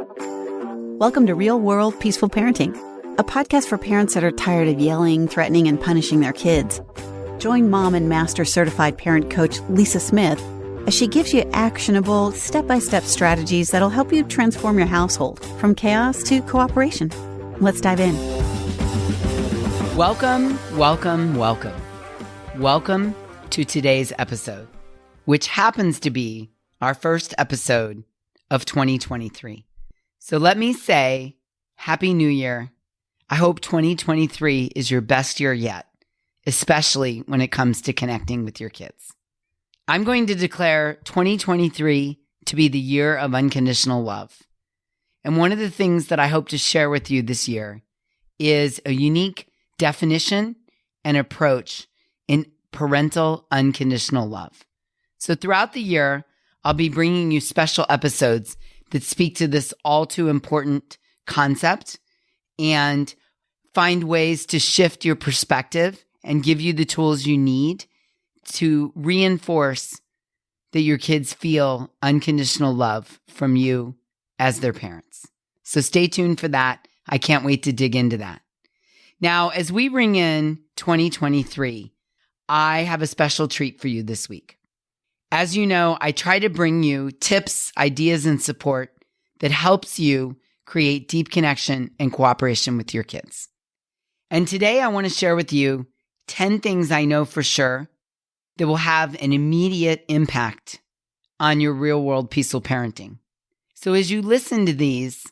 Welcome to Real World Peaceful Parenting, a podcast for parents that are tired of yelling, threatening, and punishing their kids. Join mom and master certified parent coach Lisa Smith as she gives you actionable, step-by-step strategies that'll help you transform your household from chaos to cooperation. Let's dive in. Welcome to today's episode, which happens to be our first episode of 2023. So let me say, Happy New Year. I hope 2023 is your best year yet, especially when it comes to connecting with your kids. I'm going to declare 2023 to be the year of unconditional love. And one of the things that I hope to share with you this year is a unique definition and approach in parental unconditional love. So throughout the year, I'll be bringing you special episodes that speak to this all too important concept and find ways to shift your perspective and give you the tools you need to reinforce that your kids feel unconditional love from you as their parents. So stay tuned for that. I can't wait to dig into that. Now, as we ring in 2023, I have a special treat for you this week. As you know, I try to bring you tips, ideas, and support that helps you create deep connection and cooperation with your kids. And today I want to share with you 10 things I know for sure that will have an immediate impact on your real-world peaceful parenting. So as you listen to these,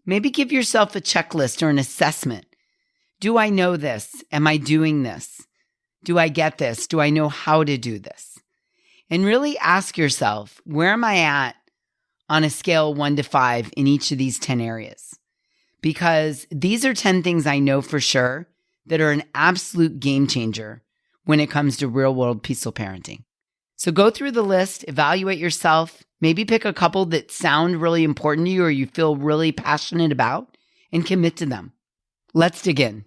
maybe give yourself a checklist or an assessment. Do I know this? Am I doing this? Do I get this? Do I know how to do this? And really ask yourself, where am I at on a scale 1 to 5 in each of these 10 areas? Because these are 10 things I know for sure that are an absolute game changer when it comes to real world peaceful parenting. So go through the list, evaluate yourself, maybe pick a couple that sound really important to you or you feel really passionate about, and commit to them. Let's dig in.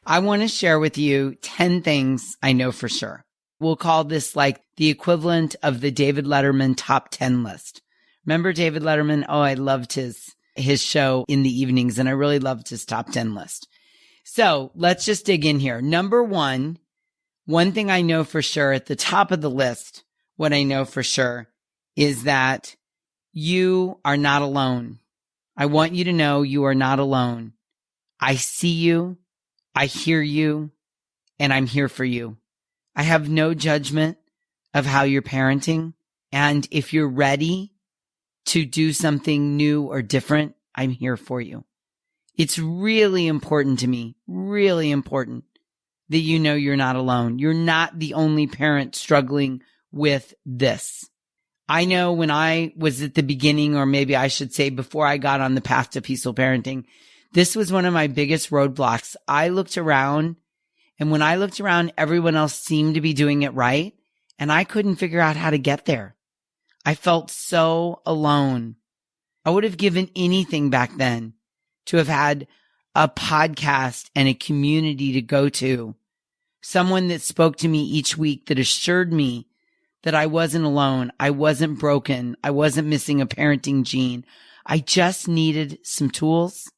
I want to share with you 10 things I know for sure. We'll call this like the equivalent of the David Letterman top 10 list. Remember David Letterman? Oh, I loved his show in the evenings, and I really loved his top 10 list. So let's just dig in here. Number one thing I know for sure at the top of the list, what I know for sure is that you are not alone. I want you to know you are not alone. I see you, I hear you, and I'm here for you. I have no judgment of how you're parenting. And if you're ready to do something new or different, I'm here for you. It's really important to me, really important that you know you're not alone. You're not the only parent struggling with this. I know when I was at the beginning, or maybe I should say before I got on the path to peaceful parenting, this was one of my biggest roadblocks. I looked around, and when I looked around, everyone else seemed to be doing it right, and I couldn't figure out how to get there. I felt so alone. I would have given anything back then to have had a podcast and a community to go to, someone that spoke to me each week that assured me that I wasn't alone, I wasn't broken, I wasn't missing a parenting gene. I just needed some tools,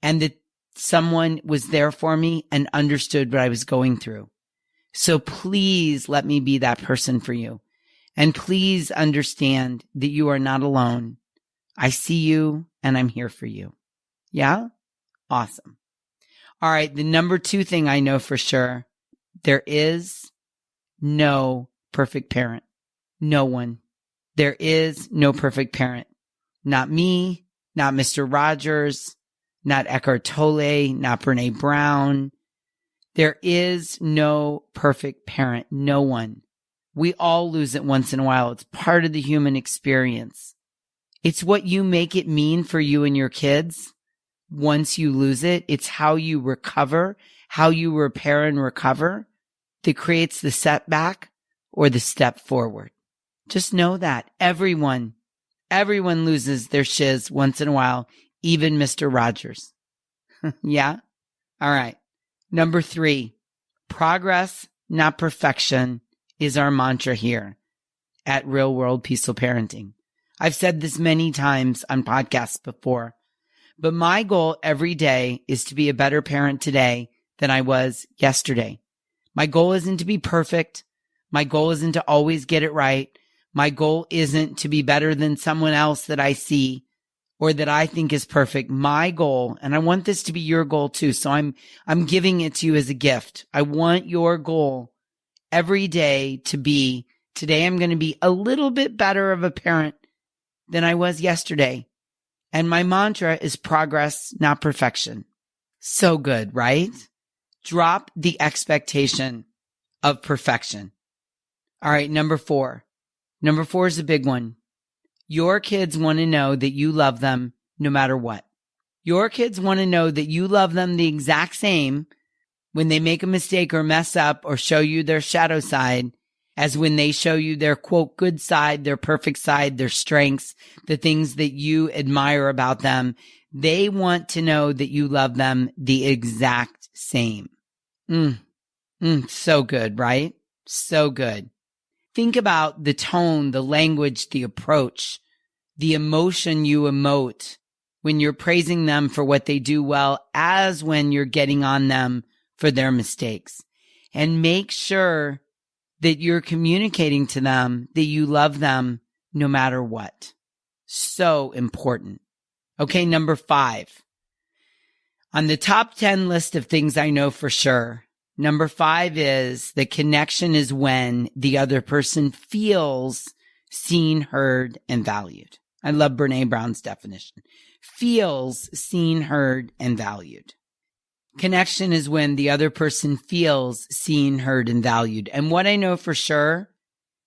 and that someone was there for me and understood what I was going through. So please let me be that person for you. And please understand that you are not alone. I see you and I'm here for you. Yeah? Awesome. All right. The number 2 thing I know for sure, there is no perfect parent. No one. There is no perfect parent. Not me, not Mr. Rogers, not Eckhart Tolle, not Brene Brown. There is no perfect parent. No one. We all lose it once in a while. It's part of the human experience. It's what you make it mean for you and your kids once you lose it. It's how you recover, how you repair and recover that creates the setback or the step forward. Just know that everyone loses their shiz once in a while, even Mr. Rogers. Yeah? All right. Number 3, progress, not perfection, is our mantra here at Real World Peaceful Parenting. I've said this many times on podcasts before, but my goal every day is to be a better parent today than I was yesterday. My goal isn't to be perfect. My goal isn't to always get it right. My goal isn't to be better than someone else that I see or that I think is perfect. My goal, and I want this to be your goal too, so I'm giving it to you as a gift. I want your goal every day to be, today I'm going to be a little bit better of a parent than I was yesterday. And my mantra is progress, not perfection. So good, right? Drop the expectation of perfection. All right, number 4. Number 4 is a big one. Your kids want to know that you love them no matter what. Your kids want to know that you love them the exact same when they make a mistake or mess up or show you their shadow side as when they show you their, quote, good side, their perfect side, their strengths, the things that you admire about them. They want to know that you love them the exact same. So good, right? So good. Think about the tone, the language, the approach, the emotion you emote when you're praising them for what they do well as when you're getting on them for their mistakes. And make sure that you're communicating to them that you love them no matter what. So important. Okay, number 5. On the top 10 list of things I know for sure, number 5 is that connection is when the other person feels seen, heard, and valued. I love Brene Brown's definition. Feels seen, heard, and valued. Connection is when the other person feels seen, heard, and valued. And what I know for sure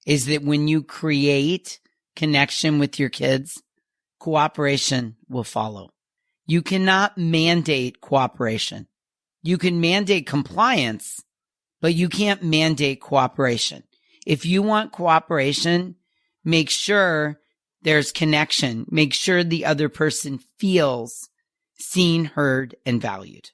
is that when you create connection with your kids, cooperation will follow. You cannot mandate cooperation. You can mandate compliance, but you can't mandate cooperation. If you want cooperation, make sure there's connection. Make sure the other person feels seen, heard, and valued.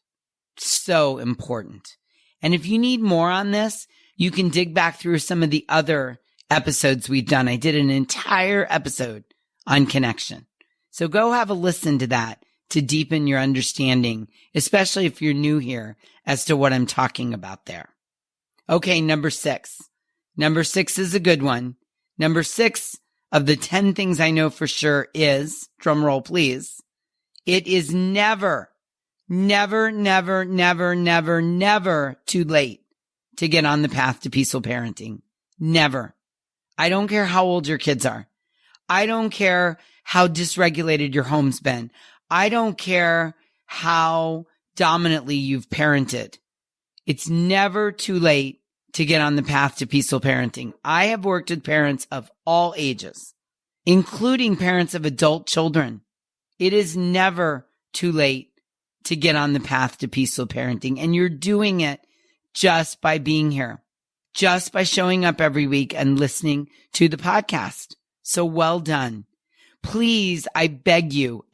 So important. And if you need more on this, you can dig back through some of the other episodes we've done. I did an entire episode on connection. So go have a listen to that to deepen your understanding, especially if you're new here as to what I'm talking about there. Okay, number 6. Number 6 is a good one. Number 6 of the 10 things I know for sure is, drum roll please, it is never too late to get on the path to peaceful parenting. Never. I don't care how old your kids are. I don't care how dysregulated your home's been. I don't care how dominantly you've parented. It's never too late to get on the path to peaceful parenting. I have worked with parents of all ages, including parents of adult children. It is never too late to get on the path to peaceful parenting. And you're doing it just by being here, just by showing up every week and listening to the podcast. So well done. Please, I beg you,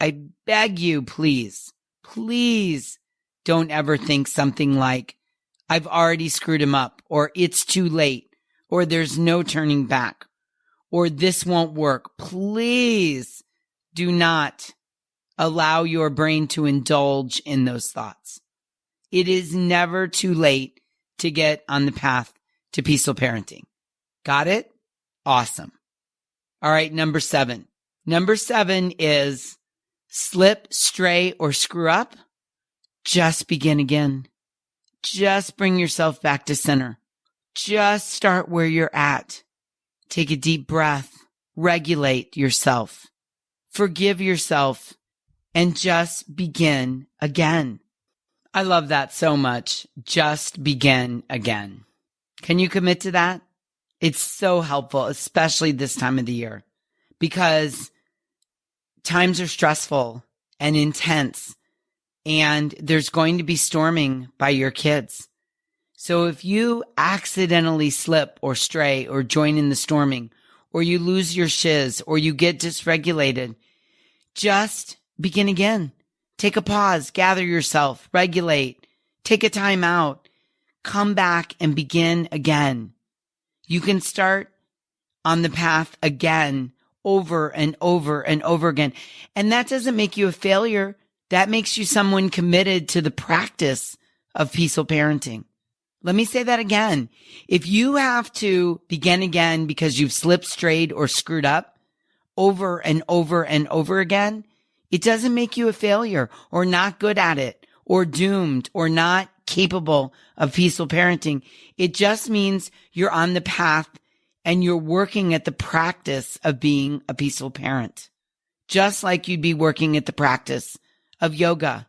please don't ever think something like, I've already screwed him up, or it's too late, or there's no turning back, or this won't work. Please do not allow your brain to indulge in those thoughts. It is never too late to get on the path to peaceful parenting. Got it? Awesome. All right, number 7. Number 7 is slip, stray, or screw up. Just begin again. Just bring yourself back to center. Just start where you're at. Take a deep breath. Regulate yourself. Forgive yourself. And just begin again. I love that so much. Just begin again. Can you commit to that? It's so helpful, especially this time of the year, because times are stressful and intense, and there's going to be storming by your kids. So if you accidentally slip or stray or join in the storming, or you lose your shiz, or you get dysregulated, just begin again. Take a pause, gather yourself, regulate, take a time out, come back and begin again. You can start on the path again over and over and over again. And that doesn't make you a failure. That makes you someone committed to the practice of peaceful parenting. Let me say that again. If you have to begin again because you've slipped, strayed, or screwed up over and over and over again, it doesn't make you a failure or not good at it or doomed or not capable of peaceful parenting. It just means you're on the path and you're working at the practice of being a peaceful parent, just like you'd be working at the practice of yoga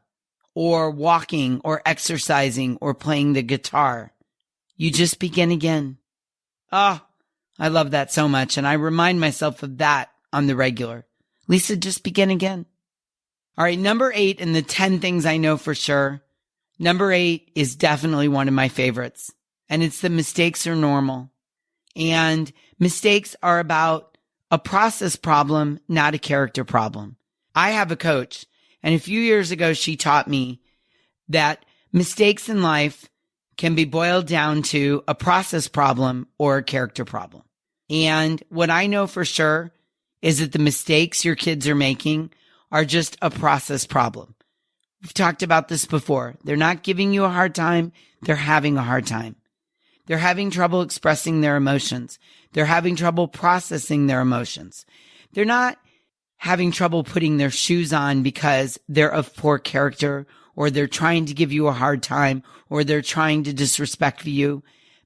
or walking or exercising or playing the guitar. You just begin again. Oh, I love that so much. And I remind myself of that on the regular. Lisa, just begin again. All right. Number 8 in the 10 things I know for sure. Number 8 is definitely one of my favorites. And it's that mistakes are normal. And mistakes are about a process problem, not a character problem. I have a coach, and a few years ago, she taught me that mistakes in life can be boiled down to a process problem or a character problem. And what I know for sure is that the mistakes your kids are making are just a process problem. We've talked about this before. They're not giving you a hard time. They're having a hard time. They're having trouble expressing their emotions. They're having trouble processing their emotions. They're not having trouble putting their shoes on because they're of poor character, or they're trying to give you a hard time, or they're trying to disrespect you.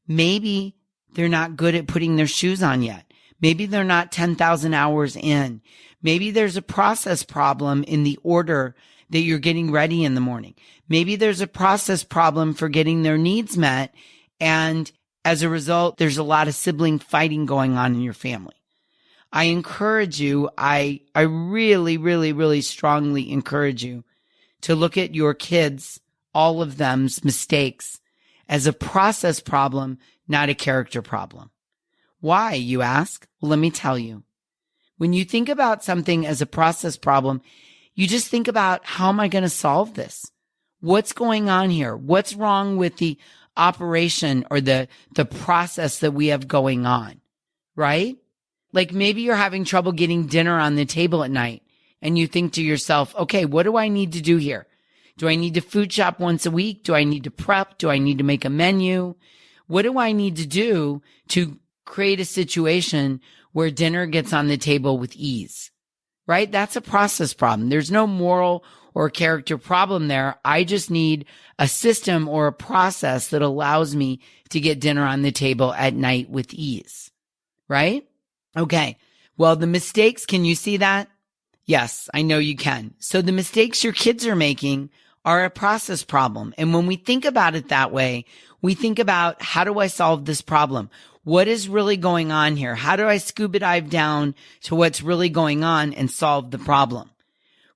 Maybe they're not good at putting their shoes on yet. Maybe they're not 10,000 hours in. Maybe there's a process problem in the order that you're getting ready in the morning. Maybe there's a process problem for getting their needs met. And as a result, there's a lot of sibling fighting going on in your family. I encourage you, I really, really, really strongly encourage you to look at your kids, all of them's mistakes, as a process problem, not a character problem. Why, you ask? Well, let me tell you. When you think about something as a process problem, you just think about, how am I going to solve this? What's going on here? What's wrong with the operation or the process that we have going on, right? Like maybe you're having trouble getting dinner on the table at night and you think to yourself, okay, what do I need to do here? Do I need to food shop once a week? Do I need to prep? Do I need to make a menu? What do I need to do to create a situation where dinner gets on the table with ease, right? That's a process problem. There's no moral or character problem there. I just need a system or a process that allows me to get dinner on the table at night with ease, right? Okay. Well, the mistakes, can you see that? Yes, I know you can. So the mistakes your kids are making are a process problem. And when we think about it that way, we think about, how do I solve this problem? What is really going on here? How do I scuba dive down to what's really going on and solve the problem?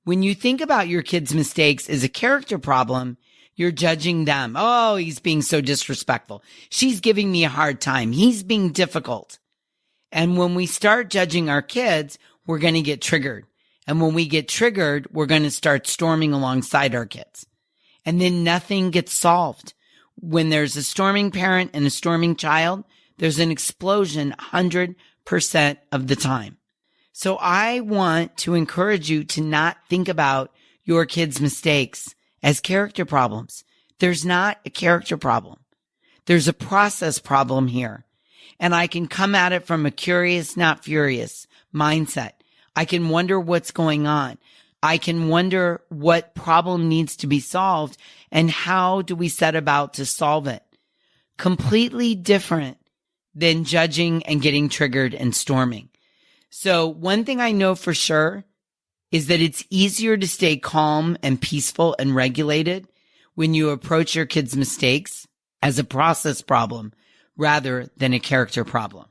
When you think about your kids' mistakes as a character problem, you're judging them. Oh, he's being so disrespectful. She's giving me a hard time. He's being difficult. And when we start judging our kids, we're going to get triggered. And when we get triggered, we're going to start storming alongside our kids. And then nothing gets solved. When there's a storming parent and a storming child, there's an explosion 100% of the time. So I want to encourage you to not think about your kids' mistakes as character problems. There's not a character problem. There's a process problem here. And I can come at it from a curious, not furious mindset. I can wonder what's going on. I can wonder what problem needs to be solved and how do we set about to solve it. Completely different than judging and getting triggered and storming. So one thing I know for sure is that it's easier to stay calm and peaceful and regulated when you approach your kids' mistakes as a process problem rather than a character problem.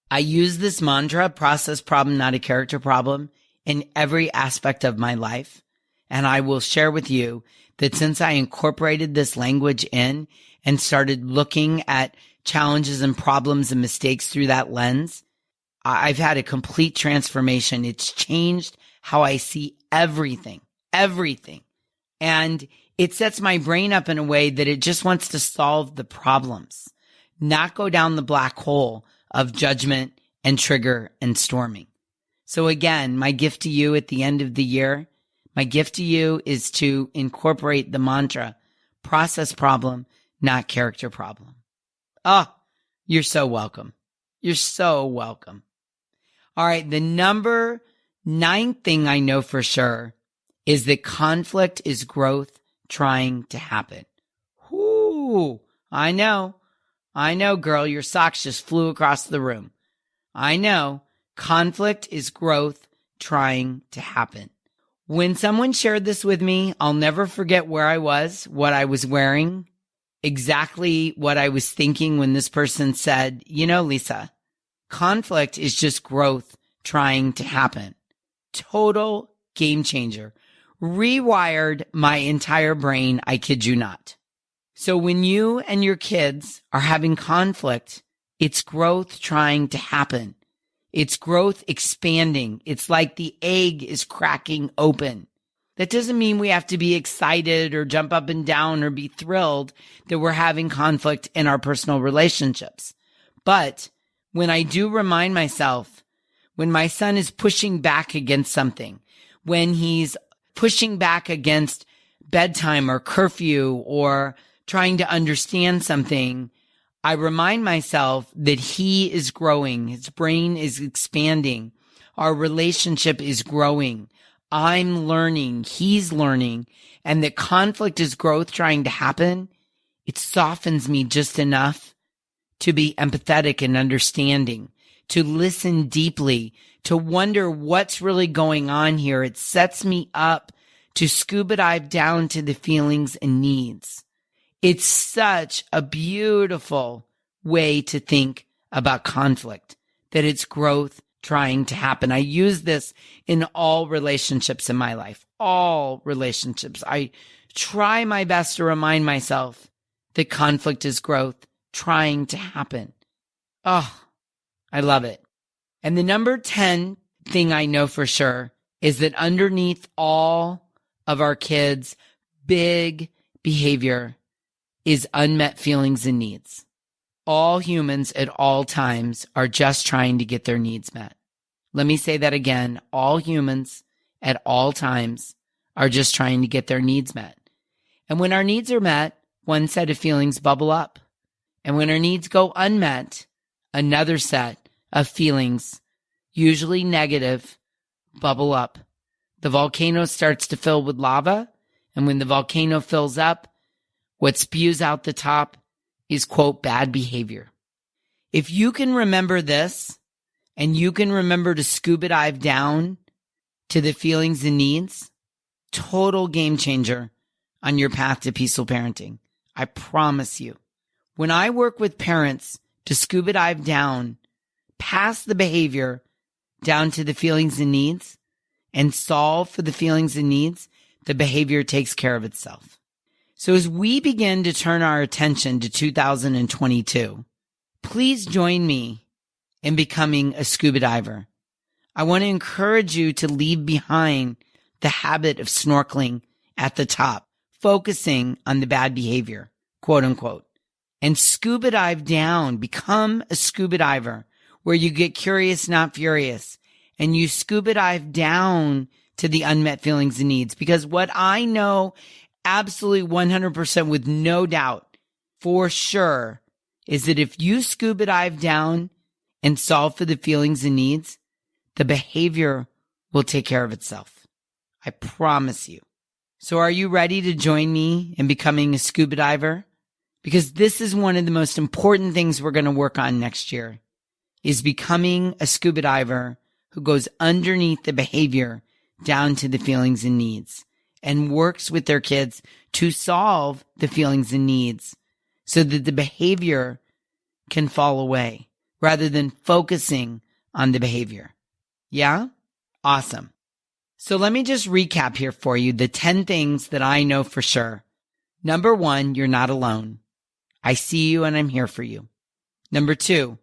I use this mantra, process problem, not a character problem, in every aspect of my life. And I will share with you that since I incorporated this language in and started looking at challenges and problems and mistakes through that lens, I've had a complete transformation. It's changed how I see everything. And it sets my brain up in a way that it just wants to solve the problems, not go down the black hole of judgment and trigger and storming. So again, my gift to you at the end of the year, my gift to you is to incorporate the mantra, process problem, not character problem. Oh, you're so welcome. You're so welcome. All right. The number 9 thing I know for sure is that conflict is growth trying to happen. Whoo, I know, girl, your socks just flew across the room. I know. Conflict is growth trying to happen. When someone shared this with me, I'll never forget where I was, what I was wearing, exactly what I was thinking when this person said, Lisa, conflict is just growth trying to happen. Total game changer. Rewired my entire brain, I kid you not. So when you and your kids are having conflict, it's growth trying to happen. It's growth expanding. It's like the egg is cracking open. That doesn't mean we have to be excited or jump up and down or be thrilled that we're having conflict in our personal relationships. But when I do remind myself, when my son is pushing back against something, when he's pushing back against bedtime or curfew or trying to understand something, I remind myself that he is growing. His brain is expanding. Our relationship is growing. I'm learning. He's learning. And that conflict is growth trying to happen. It softens me just enough to be empathetic and understanding, to listen deeply, to wonder what's really going on here. It sets me up to scuba dive down to the feelings and needs. It's such a beautiful way to think about conflict, that it's growth trying to happen. I use this in all relationships in my life, all relationships. I try my best to remind myself that conflict is growth trying to happen. Oh, I love it. And the number 10 thing I know for sure is that underneath all of our kids' big behavior is unmet feelings and needs. All humans at all times are just trying to get their needs met. Let me say that again. All humans at all times are just trying to get their needs met. And when our needs are met, one set of feelings bubble up. And when our needs go unmet, another set of feelings, usually negative, bubble up. The volcano starts to fill with lava. And when the volcano fills up, what spews out the top is, quote, bad behavior. If you can remember this, and you can remember to scuba dive down to the feelings and needs, total game changer on your path to peaceful parenting. I promise you. When I work with parents to scuba dive down past the behavior, down to the feelings and needs, and solve for the feelings and needs, the behavior takes care of itself. So as we begin to turn our attention to 2022, please join me in becoming a scuba diver. I want to encourage you to leave behind the habit of snorkeling at the top, focusing on the bad behavior, quote unquote, and scuba dive down. Become a scuba diver where you get curious, not furious, and you scuba dive down to the unmet feelings and needs. Because what I know absolutely 100% with no doubt for sure is that if you scuba dive down and solve for the feelings and needs, the behavior will take care of itself. I promise you. So are you ready to join me in becoming a scuba diver? Because this is one of the most important things we're going to work on next year, is becoming a scuba diver who goes underneath the behavior down to the feelings and needs and works with their kids to solve the feelings and needs so that the behavior can fall away rather than focusing on the behavior. Yeah? Awesome. So let me just recap here for you the 10 things that I know for sure. Number 1, you're not alone. I see you and I'm here for you. Number 2,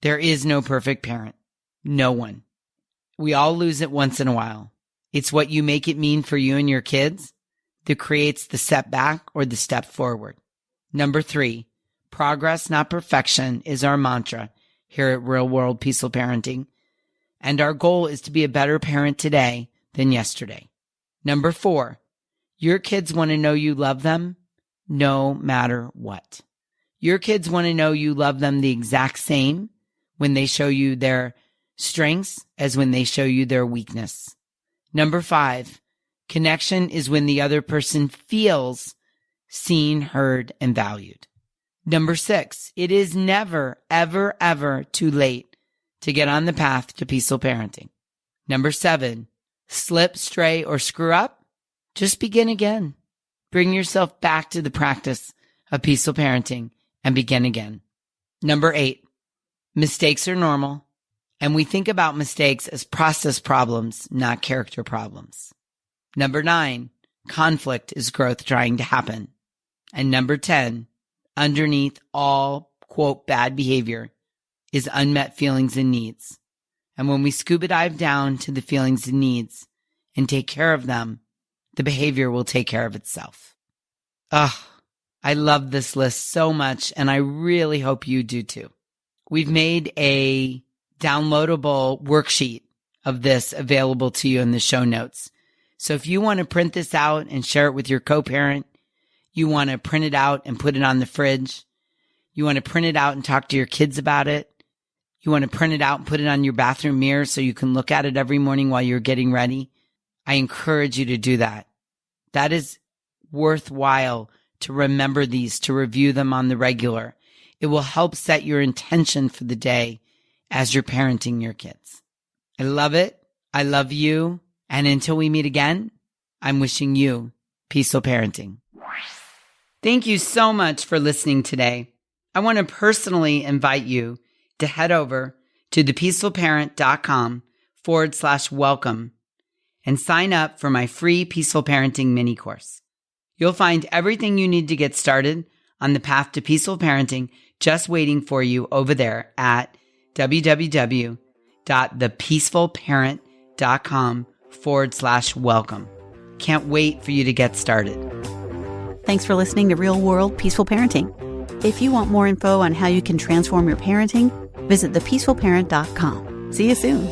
there is no perfect parent. No one. We all lose it once in a while. It's what you make it mean for you and your kids that creates the setback or the step forward. Number 3, progress, not perfection, is our mantra here at Real World Peaceful Parenting. And our goal is to be a better parent today than yesterday. Number 4, your kids want to know you love them no matter what. Your kids want to know you love them the exact same when they show you their strengths as when they show you their weakness. Number 5, connection is when the other person feels seen, heard, and valued. Number 6, it is never, ever, ever too late to get on the path to peaceful parenting. Number 7, slip, stray, or screw up, just begin again. Bring yourself back to the practice of peaceful parenting and begin again. Number 8, mistakes are normal, and we think about mistakes as process problems, not character problems. Number 9, conflict is growth trying to happen. And number 10, underneath all, quote, bad behavior is unmet feelings and needs. And when we scuba dive down to the feelings and needs and take care of them, the behavior will take care of itself. I love this list so much, and I really hope you do too. We've made a downloadable worksheet of this available to you in the show notes. So if you want to print this out and share it with your co-parent, you want to print it out and put it on the fridge, you want to print it out and talk to your kids about it, you want to print it out and put it on your bathroom mirror so you can look at it every morning while you're getting ready, I encourage you to do that. That is worthwhile to remember these, to review them on the regular. It will help set your intention for the day as you're parenting your kids. I love it. I love you. And until we meet again, I'm wishing you peaceful parenting. Thank you so much for listening today. I want to personally invite you to head over to thepeacefulparent.com/welcome and sign up for my free Peaceful Parenting mini course. You'll find everything you need to get started on the path to peaceful parenting just waiting for you over there at www.thepeacefulparent.com/welcome. Can't wait for you to get started. Thanks for listening to Real World Peaceful Parenting. If you want more info on how you can transform your parenting, visit thepeacefulparent.com. See you soon.